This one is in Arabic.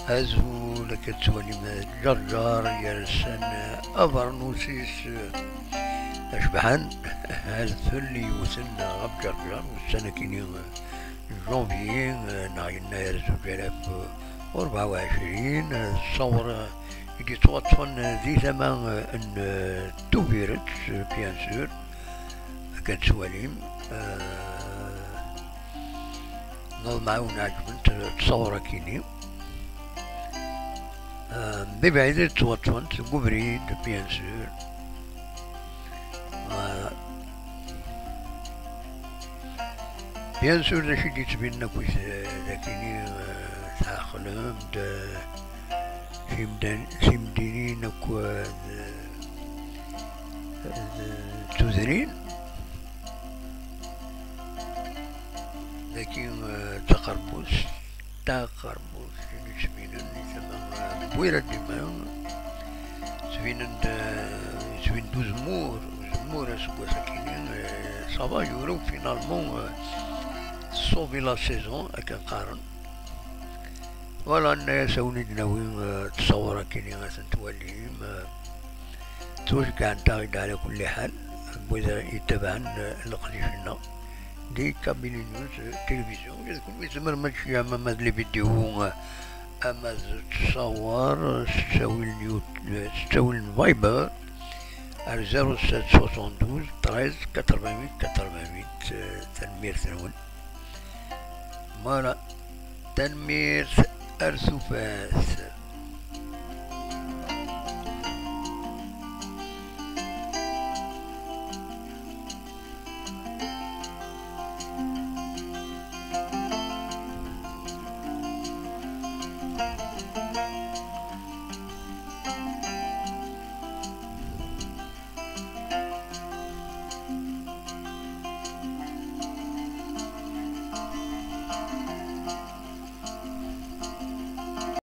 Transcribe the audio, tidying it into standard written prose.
ازو لك تولي ما جرجر يرسن افرنوسيس اشبحان هالثلي وسنا غب جرجر والسنة كيني جونفي يناير 2024 صور يجي توطن ذي ثمان ان توفيرت بيان سور كانت سواليم نضل معاون عجبنت تصور كيني ببعيدة توطن قبري بيان سور بيان سور دا شي تبينا كويس لكني تاخلهم دا في مدينين كو تودرين لكن تقربوس سبينا ثم بويرة ديما سبين دو زمور سكوا ساكنين صافا يورو فينالمون صوفي لا سيزون هكا قارن فوالا الناس ونيد ناويين تصور كيني توليهم توجع نتاغد على كل حال بوذا يتبعن القديشنا دي كابيني نيوز تلفزيون يذكر بيسمر ماشي اما ماذ لي فيديو اما تصور تساوي الفايبر على 0772 13 88 تنمير ثنون مالا تنمير أرسوفاس.